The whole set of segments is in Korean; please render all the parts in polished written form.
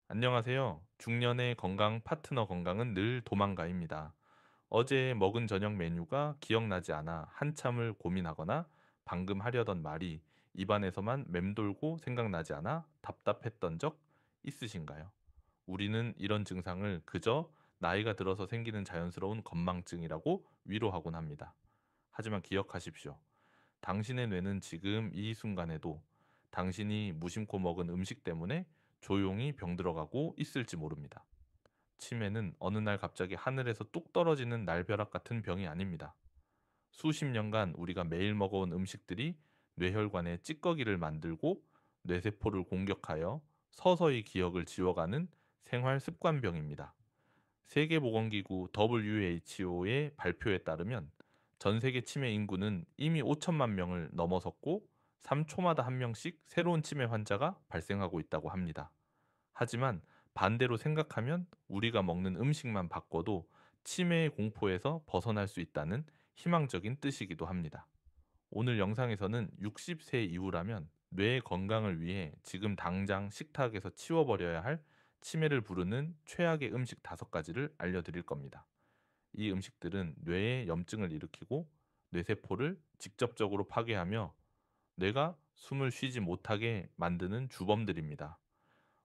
안녕하세요. 중년의 건강 파트너 건강은 늘 도망가입니다. 어제 먹은 저녁 메뉴가 기억나지 않아 한참을 고민하거나 방금 하려던 말이 입안에서만 맴돌고 생각나지 않아 답답했던 적 있으신가요? 우리는 이런 증상을 그저 나이가 들어서 생기는 자연스러운 건망증이라고 위로하곤 합니다. 하지만 기억하십시오. 당신의 뇌는 지금 이 순간에도 당신이 무심코 먹은 음식 때문에 조용히 병들어가고 있을지 모릅니다. 치매는 어느 날 갑자기 하늘에서 뚝 떨어지는 날벼락 같은 병이 아닙니다. 수십 년간 우리가 매일 먹어온 음식들이 뇌혈관에 찌꺼기를 만들고 뇌세포를 공격하여 서서히 기억을 지워가는 생활 습관병입니다. 세계보건기구 WHO의 발표에 따르면 전 세계 치매 인구는 이미 5천만 명을 넘어섰고 3초마다 한 명씩 새로운 치매 환자가 발생하고 있다고 합니다. 하지만 반대로 생각하면 우리가 먹는 음식만 바꿔도 치매의 공포에서 벗어날 수 있다는 희망적인 뜻이기도 합니다. 오늘 영상에서는 60세 이후라면 뇌 건강을 위해 지금 당장 식탁에서 치워버려야 할 치매를 부르는 최악의 음식 5가지를 알려드릴 겁니다. 이 음식들은 뇌에 염증을 일으키고 뇌세포를 직접적으로 파괴하며 뇌가 숨을 쉬지 못하게 만드는 주범들입니다.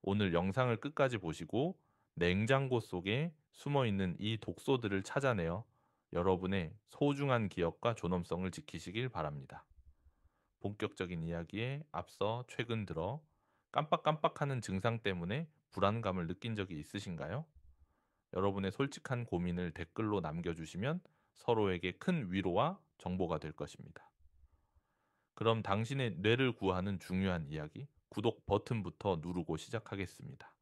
오늘 영상을 끝까지 보시고 냉장고 속에 숨어 있는 이 독소들을 찾아내어 여러분의 소중한 기억과 존엄성을 지키시길 바랍니다. 본격적인 이야기에 앞서 최근 들어 깜빡깜빡하는 증상 때문에 불안감을 느낀 적이 있으신가요? 여러분의 솔직한 고민을 댓글로 남겨주시면 서로에게 큰 위로와 정보가 될 것입니다. 그럼 당신의 뇌를 구하는 중요한 이야기, 구독 버튼부터 누르고 시작하겠습니다.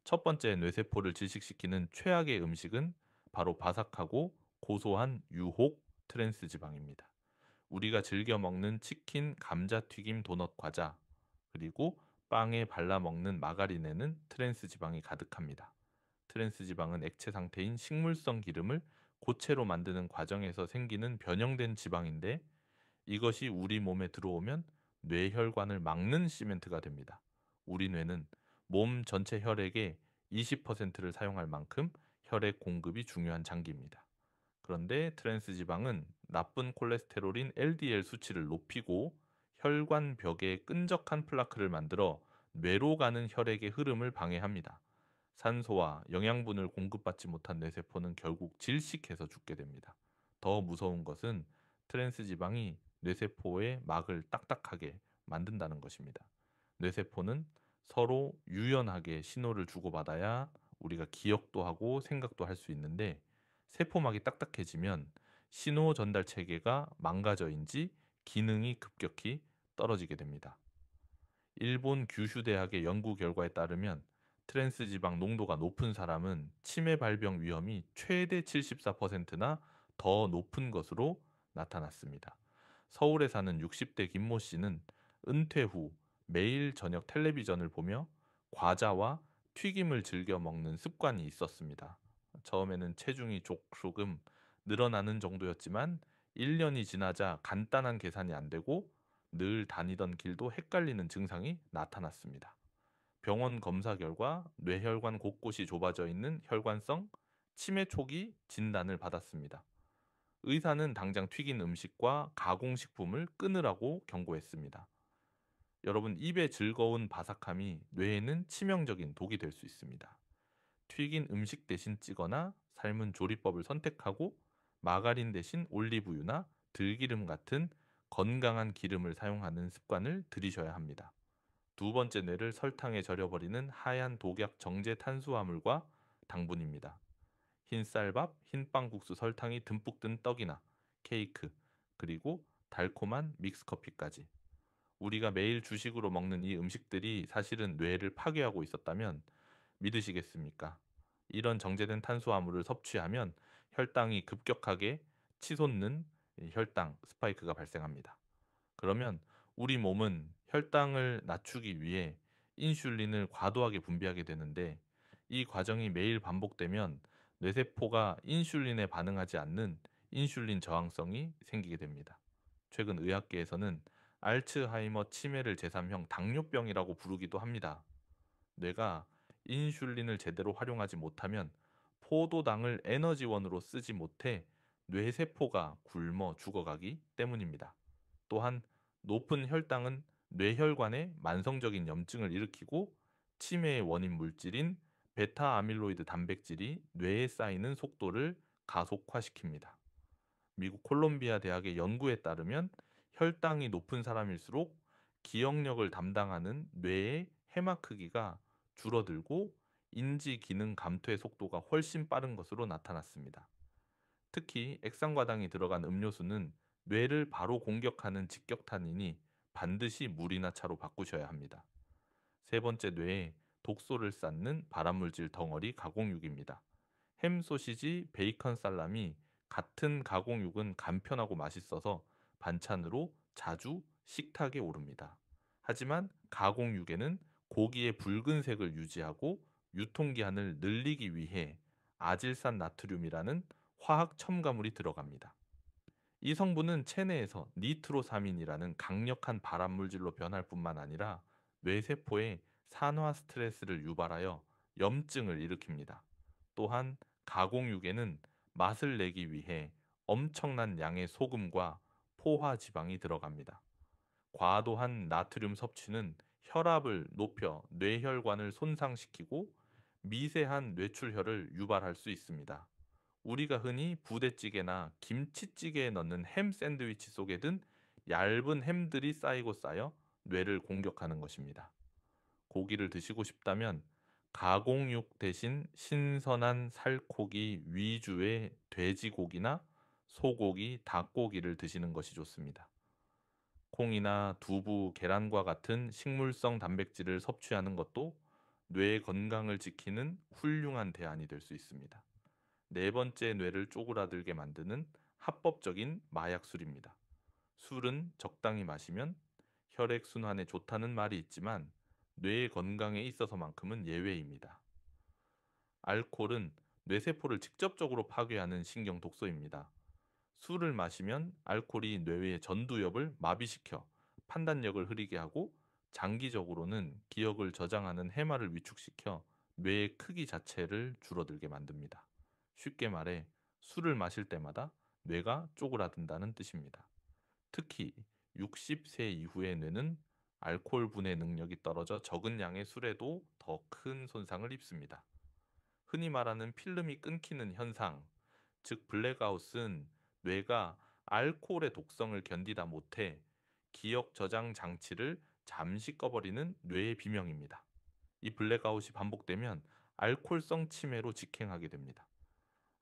첫 번째 뇌세포를 질식시키는 최악의 음식은 바로 바삭하고 고소한 유혹 트랜스 지방입니다. 우리가 즐겨 먹는 치킨, 감자튀김, 도넛, 과자, 그리고 빵에 발라 먹는 마가린에는 트랜스 지방이 가득합니다. 트랜스 지방은 액체 상태인 식물성 기름을 고체로 만드는 과정에서 생기는 변형된 지방인데 이것이 우리 몸에 들어오면 뇌혈관을 막는 시멘트가 됩니다. 우리 뇌는 몸 전체 혈액의 20%를 사용할 만큼 혈액 공급이 중요한 장기입니다. 그런데 트랜스 지방은 나쁜 콜레스테롤인 LDL 수치를 높이고 혈관 벽에 끈적한 플라크를 만들어 뇌로 가는 혈액의 흐름을 방해합니다. 산소와 영양분을 공급받지 못한 뇌세포는 결국 질식해서 죽게 됩니다. 더 무서운 것은 트랜스 지방이 뇌세포의 막을 딱딱하게 만든다는 것입니다. 뇌세포는 서로 유연하게 신호를 주고받아야 우리가 기억도 하고 생각도 할 수 있는데 세포막이 딱딱해지면 신호 전달 체계가 망가져인지 기능이 급격히 떨어지게 됩니다. 일본 규슈 대학의 연구 결과에 따르면 트랜스 지방 농도가 높은 사람은 치매 발병 위험이 최대 74%나 더 높은 것으로 나타났습니다. 서울에 사는 60대 김모 씨는 은퇴 후 매일 저녁 텔레비전을 보며 과자와 튀김을 즐겨 먹는 습관이 있었습니다. 처음에는 체중이 조금 늘어나는 정도였지만 1년이 지나자 간단한 계산이 안 되고 늘 다니던 길도 헷갈리는 증상이 나타났습니다. 병원 검사 결과 뇌혈관 곳곳이 좁아져 있는 혈관성 치매 초기 진단을 받았습니다. 의사는 당장 튀긴 음식과 가공식품을 끊으라고 경고했습니다. 여러분, 입의 즐거운 바삭함이 뇌에는 치명적인 독이 될 수 있습니다. 튀긴 음식 대신 찌거나 삶은 조리법을 선택하고 마가린 대신 올리브유나 들기름 같은 건강한 기름을 사용하는 습관을 들이셔야 합니다. 두 번째 뇌를 설탕에 절여버리는 하얀 독약 정제 탄수화물과 당분입니다. 흰쌀밥, 흰빵국수, 설탕이 듬뿍 든 떡이나 케이크, 그리고 달콤한 믹스커피까지. 우리가 매일 주식으로 먹는 이 음식들이 사실은 뇌를 파괴하고 있었다면 믿으시겠습니까? 이런 정제된 탄수화물을 섭취하면 혈당이 급격하게 치솟는 혈당 스파이크가 발생합니다. 그러면 우리 몸은 혈당을 낮추기 위해 인슐린을 과도하게 분비하게 되는데 이 과정이 매일 반복되면 뇌세포가 인슐린에 반응하지 않는 인슐린 저항성이 생기게 됩니다. 최근 의학계에서는 알츠하이머 치매를 제3형 당뇨병이라고 부르기도 합니다. 뇌가 인슐린을 제대로 활용하지 못하면 포도당을 에너지원으로 쓰지 못해 뇌세포가 굶어 죽어가기 때문입니다. 또한 높은 혈당은 뇌혈관에 만성적인 염증을 일으키고 치매의 원인 물질인 베타 아밀로이드 단백질이 뇌에 쌓이는 속도를 가속화시킵니다. 미국 콜롬비아 대학의 연구에 따르면 혈당이 높은 사람일수록 기억력을 담당하는 뇌의 해마 크기가 줄어들고 인지 기능 감퇴 속도가 훨씬 빠른 것으로 나타났습니다. 특히 액상과당이 들어간 음료수는 뇌를 바로 공격하는 직격탄이니 반드시 물이나 차로 바꾸셔야 합니다. 세 번째, 뇌에 독소를 쌓는 발암물질 덩어리 가공육입니다. 햄, 소시지, 베이컨, 살라미 같은 가공육은 간편하고 맛있어서 반찬으로 자주 식탁에 오릅니다. 하지만 가공육에는 고기의 붉은색을 유지하고 유통기한을 늘리기 위해 아질산 나트륨이라는 화학 첨가물이 들어갑니다. 이 성분은 체내에서 니트로사민이라는 강력한 발암물질로 변할 뿐만 아니라 뇌세포에 산화 스트레스를 유발하여 염증을 일으킵니다. 또한 가공육에는 맛을 내기 위해 엄청난 양의 소금과 포화 지방이 들어갑니다. 과도한 나트륨 섭취는 혈압을 높여 뇌혈관을 손상시키고 미세한 뇌출혈을 유발할 수 있습니다. 우리가 흔히 부대찌개나 김치찌개에 넣는 햄 샌드위치 속에 든 얇은 햄들이 쌓이고 쌓여 뇌를 공격하는 것입니다. 고기를 드시고 싶다면 가공육 대신 신선한 살코기 위주의 돼지고기나 소고기, 닭고기를 드시는 것이 좋습니다. 콩이나 두부, 계란과 같은 식물성 단백질을 섭취하는 것도 뇌 건강을 지키는 훌륭한 대안이 될 수 있습니다. 네 번째, 뇌를 쪼그라들게 만드는 합법적인 마약술입니다. 술은 적당히 마시면 혈액순환에 좋다는 말이 있지만 뇌 건강에 있어서만큼은 예외입니다. 알코올은 뇌세포를 직접적으로 파괴하는 신경 독소입니다. 술을 마시면 알코올이 뇌의 전두엽을 마비시켜 판단력을 흐리게 하고 장기적으로는 기억을 저장하는 해마를 위축시켜 뇌의 크기 자체를 줄어들게 만듭니다. 쉽게 말해 술을 마실 때마다 뇌가 쪼그라든다는 뜻입니다. 특히 60세 이후의 뇌는 알코올 분해 능력이 떨어져 적은 양의 술에도 더 큰 손상을 입습니다. 흔히 말하는 필름이 끊기는 현상, 즉 블랙아웃은 뇌가 알코올의 독성을 견디다 못해 기억 저장 장치를 잠시 꺼버리는 뇌의 비명입니다. 이 블랙아웃이 반복되면 알코올성 치매로 직행하게 됩니다.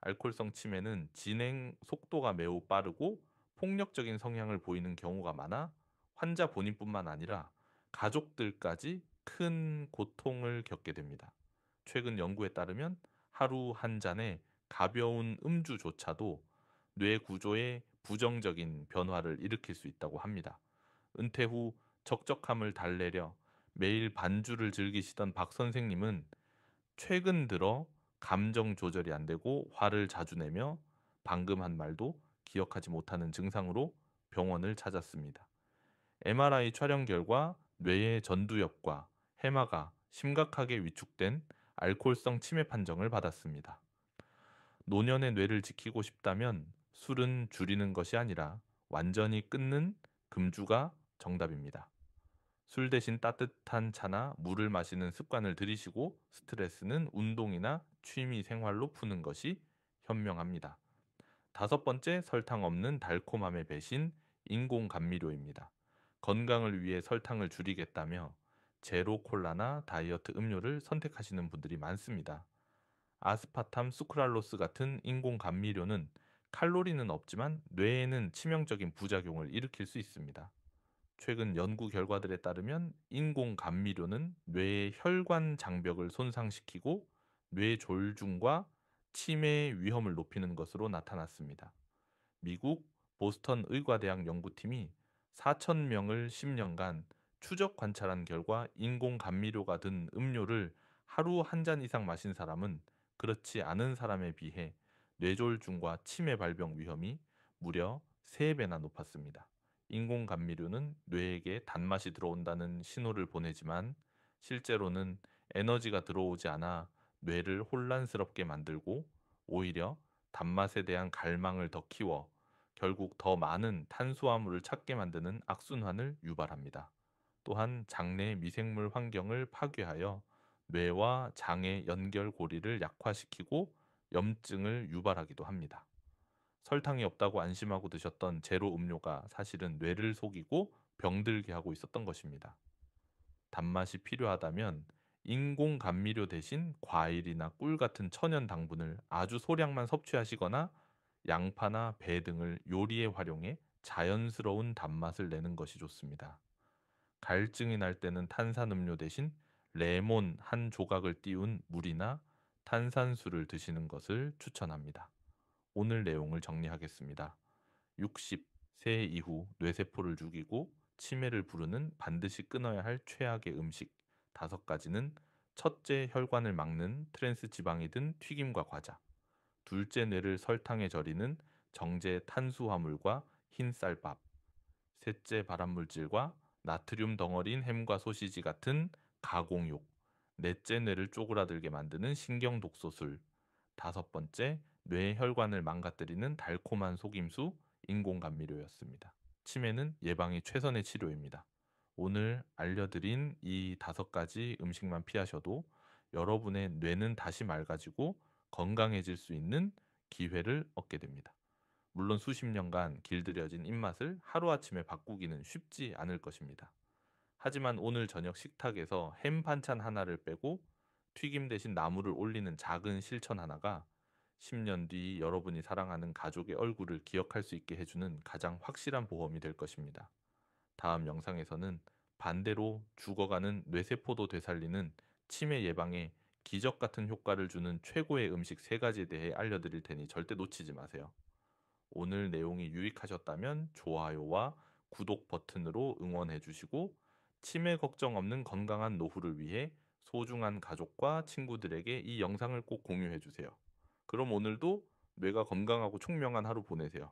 알코올성 치매는 진행 속도가 매우 빠르고 폭력적인 성향을 보이는 경우가 많아 환자 본인뿐만 아니라 가족들까지 큰 고통을 겪게 됩니다. 최근 연구에 따르면 하루 한 잔의 가벼운 음주조차도 뇌 구조에 부정적인 변화를 일으킬 수 있다고 합니다. 은퇴 후 적적함을 달래려 매일 반주를 즐기시던 박 선생님은 최근 들어 감정 조절이 안 되고 화를 자주 내며 방금 한 말도 기억하지 못하는 증상으로 병원을 찾았습니다. MRI 촬영 결과 뇌의 전두엽과 해마가 심각하게 위축된 알코올성 치매 판정을 받았습니다. 노년의 뇌를 지키고 싶다면 술은 줄이는 것이 아니라 완전히 끊는 금주가 정답입니다. 술 대신 따뜻한 차나 물을 마시는 습관을 들이시고 스트레스는 운동이나 취미 생활로 푸는 것이 현명합니다. 다섯 번째, 설탕 없는 달콤함의 배신, 인공 감미료입니다. 건강을 위해 설탕을 줄이겠다며 제로 콜라나 다이어트 음료를 선택하시는 분들이 많습니다. 아스파탐 수크랄로스 같은 인공 감미료는 칼로리는 없지만 뇌에는 치명적인 부작용을 일으킬 수 있습니다. 최근 연구 결과들에 따르면 인공 감미료는 뇌의 혈관 장벽을 손상시키고 뇌졸중과 치매 위험을 높이는 것으로 나타났습니다. 미국 보스턴 의과대학 연구팀이 4,000명을 10년간 추적 관찰한 결과 인공 감미료가 든 음료를 하루 한 잔 이상 마신 사람은 그렇지 않은 사람에 비해 뇌졸중과 치매 발병 위험이 무려 3배나 높았습니다. 인공 감미료는 뇌에게 단맛이 들어온다는 신호를 보내지만 실제로는 에너지가 들어오지 않아 뇌를 혼란스럽게 만들고 오히려 단맛에 대한 갈망을 더 키워 결국 더 많은 탄수화물을 찾게 만드는 악순환을 유발합니다. 또한 장내 미생물 환경을 파괴하여 뇌와 장의 연결고리를 약화시키고 염증을 유발하기도 합니다. 설탕이 없다고 안심하고 드셨던 제로 음료가 사실은 뇌를 속이고 병들게 하고 있었던 것입니다. 단맛이 필요하다면 인공 감미료 대신 과일이나 꿀 같은 천연 당분을 아주 소량만 섭취하시거나 양파나 배 등을 요리에 활용해 자연스러운 단맛을 내는 것이 좋습니다. 갈증이 날 때는 탄산음료 대신 레몬 한 조각을 띄운 물이나 탄산수를 드시는 것을 추천합니다. 오늘 내용을 정리하겠습니다. 60 세 이후 뇌세포를 죽이고 치매를 부르는 반드시 끊어야 할 최악의 음식 5가지는 첫째, 혈관을 막는 트랜스 지방이 든 튀김과 과자. 둘째, 뇌를 설탕에 절이는 정제 탄수화물과 흰 쌀밥. 셋째, 발암물질과 나트륨 덩어리인 햄과 소시지 같은 가공육. 넷째, 뇌를 쪼그라들게 만드는 신경 독소술. 다섯 번째, 뇌 혈관을 망가뜨리는 달콤한 속임수, 인공감미료였습니다. 치매는 예방이 최선의 치료입니다. 오늘 알려드린 이 5가지 음식만 피하셔도 여러분의 뇌는 다시 맑아지고 건강해질 수 있는 기회를 얻게 됩니다. 물론 수십 년간 길들여진 입맛을 하루아침에 바꾸기는 쉽지 않을 것입니다. 하지만 오늘 저녁 식탁에서 햄 반찬 하나를 빼고 튀김 대신 나물을 올리는 작은 실천 하나가 10년 뒤 여러분이 사랑하는 가족의 얼굴을 기억할 수 있게 해주는 가장 확실한 보험이 될 것입니다. 다음 영상에서는 반대로 죽어가는 뇌세포도 되살리는 치매 예방에 기적 같은 효과를 주는 최고의 음식 3가지에 대해 알려드릴 테니 절대 놓치지 마세요. 오늘 내용이 유익하셨다면 좋아요와 구독 버튼으로 응원해 주시고 치매 걱정 없는 건강한 노후를 위해 소중한 가족과 친구들에게 이 영상을 꼭 공유해 주세요. 그럼 오늘도 뇌가 건강하고 총명한 하루 보내세요.